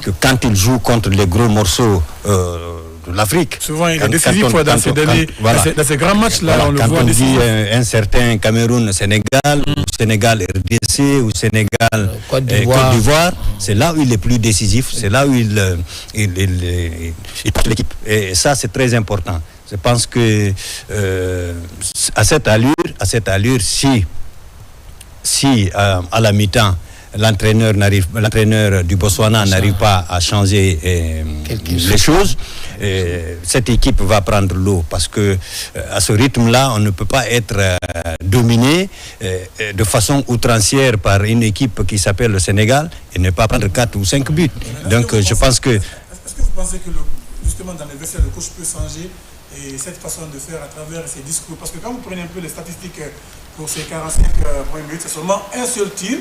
que quand il joue contre les gros morceaux de l'Afrique, souvent il est décisif dans ces grands matchs-là, voilà, on le quand voit on décisif. dit un certain Cameroun-Sénégal, ou Sénégal RDC, ou Sénégal Côte d'Ivoire, c'est là où il est plus décisif, c'est là où il porte l'équipe. Et ça, c'est très important. Je pense que à cette allure, si à la mi-temps, l'entraîneur du Botswana n'arrive pas à changer les choses, cette équipe va prendre l'eau, parce que à ce rythme-là, on ne peut pas être dominé de façon outrancière par une équipe qui s'appelle le Sénégal et ne pas prendre 4 ou 5 buts. Donc je pense que... Est-ce que vous pensez que justement dans les vestiaires, le coach peut changer et cette façon de faire à travers ses discours? Parce que quand vous prenez un peu les statistiques pour ces 45 premières minutes, c'est seulement un seul tir.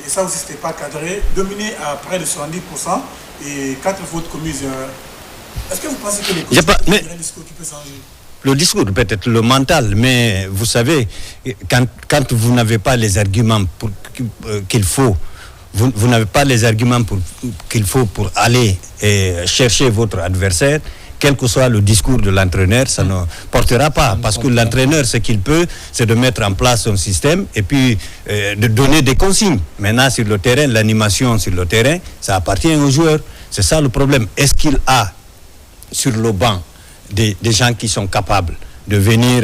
Et ça aussi, c'était pas cadré, dominé à près de 70% et 4 fautes commises. Est-ce que vous pensez que le coach un discours qui peut changer? Le discours peut être le mental, mais vous savez, quand vous n'avez pas les arguments qu'il faut, vous n'avez pas les arguments qu'il faut pour aller chercher votre adversaire, quel que soit le discours de l'entraîneur, ça ne portera pas. Parce que l'entraîneur, ce qu'il peut, c'est de mettre en place son système et puis de donner des consignes. Maintenant, sur le terrain, l'animation sur le terrain, ça appartient aux joueurs. C'est ça le problème. Est-ce qu'il a sur le banc des gens qui sont capables de venir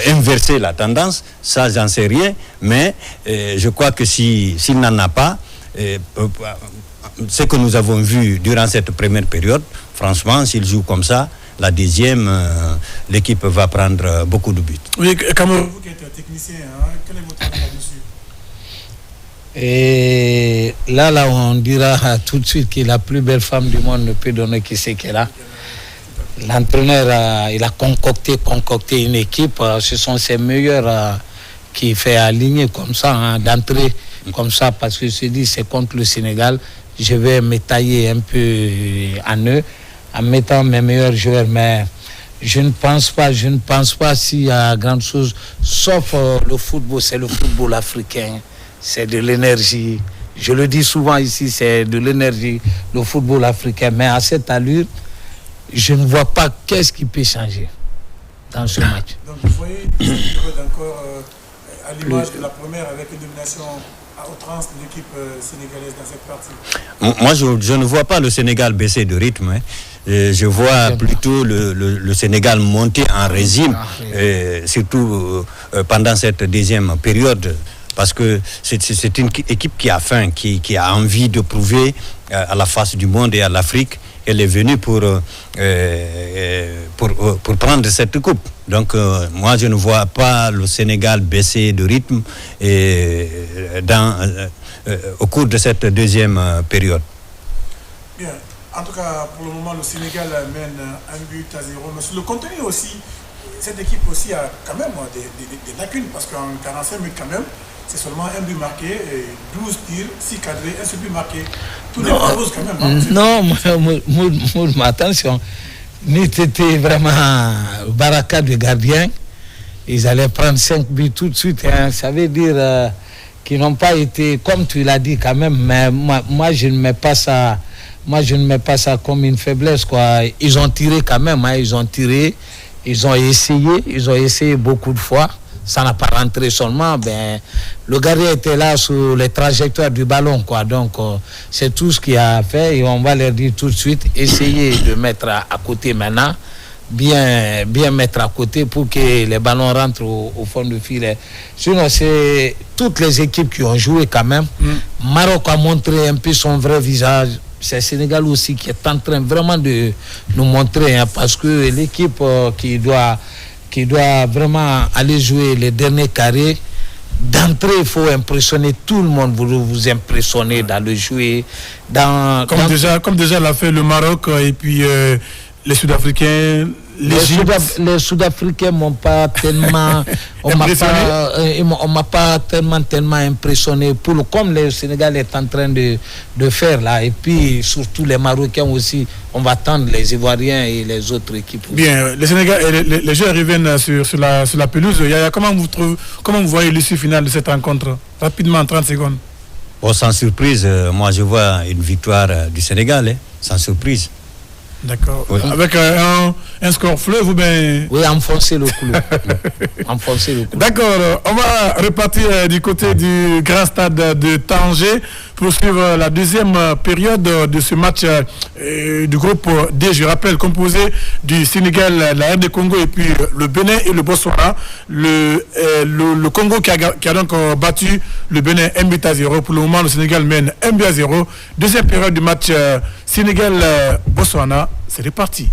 inverser la tendance? Ça, j'en sais rien. Mais je crois que s'il n'en a pas, ce que nous avons vu durant cette première période, franchement, s'il joue comme ça, la deuxième, l'équipe va prendre beaucoup de buts. Oui, Cameroun, vous qui êtes technicien, quel est votre avis là-dessus? Et là, on dira tout de suite que la plus belle femme du monde ne peut donner que ce qu'elle a. L'entraîneur, il a concocté une équipe, ce sont ses meilleurs qui fait aligner comme ça, d'entrée comme ça, parce que je me dis, c'est contre le Sénégal, je vais me tailler un peu en eux, en mettant mes meilleurs joueurs, mais je ne pense pas s'il y a grande chose, sauf le football, c'est le football africain, c'est de l'énergie. Je le dis souvent ici, c'est de l'énergie, le football africain, mais à cette allure, je ne vois pas qu'est-ce qui peut changer dans ce match. Donc vous voyez une période encore à l'image de la première avec une domination à outrance de l'équipe sénégalaise dans cette partie. Moi, je ne vois pas le Sénégal baisser de rythme. Je vois plutôt le Sénégal monter en régime, surtout pendant cette deuxième période. Parce que c'est une équipe qui a faim, qui a envie de prouver à la face du monde et à l'Afrique. Elle est venue pour prendre cette coupe. Donc, moi, je ne vois pas le Sénégal baisser de rythme au cours de cette deuxième période. Bien. En tout cas, pour le moment, le Sénégal mène 1-0. Mais sur le contenu aussi, cette équipe aussi a quand même des lacunes. Parce qu'en 45 minutes, quand même, c'est seulement un but marqué, 12 tirs, 6 cadrés, un seul but marqué. Tout est rose quand même. Non, attention. C'était vraiment baraka de gardien. Ils allaient prendre 5 buts tout de suite. Ça veut dire qu'ils n'ont pas été, comme tu l'as dit quand même, mais moi je ne mets pas ça. Moi je ne mets pas ça comme une faiblesse, quoi. Ils ont tiré quand même, ils ont tiré, ils ont essayé beaucoup de fois. Ça n'a pas rentré seulement, le gardien était là sur les trajectoires du ballon, quoi. Donc, c'est tout ce qu'il a fait et on va leur dire tout de suite, essayez de mettre à côté maintenant, bien mettre à côté pour que les ballons rentrent au fond du filet. Sinon, c'est toutes les équipes qui ont joué quand même. Maroc a montré un peu son vrai visage. C'est Sénégal aussi qui est en train vraiment de nous montrer, parce que l'équipe qui doit vraiment aller jouer les derniers carrés, d'entrée, il faut impressionner tout le monde. Vous impressionnez dans le jouer. Comme déjà l'a fait le Maroc et puis les Sud-Africains. Les Sud-Africains m'ont pas tellement, on m'a pas tellement impressionné comme le Sénégal est en train de faire là, et puis surtout les Marocains aussi. On va attendre les Ivoiriens et les autres équipes aussi. Bien, les joueurs reviennent sur la pelouse. Comment vous voyez l'issue finale de cette rencontre? Rapidement, en 30 secondes. Oh, sans surprise, moi je vois une victoire du Sénégal, sans surprise. D'accord. Oui. Avec un score fleuve ou bien... Oui, enfoncer le clou. Enfoncer le clou. D'accord, on va repartir du côté du grand stade de Tanger pour suivre la deuxième période de ce match du groupe D, je rappelle, composé du Sénégal, la RD Congo et puis le Bénin et le Botswana. Le Congo qui a donc battu le Bénin 1-0. Pour le moment, le Sénégal mène 1-0. Deuxième période du match Sénégal-Botswana, c'est reparti.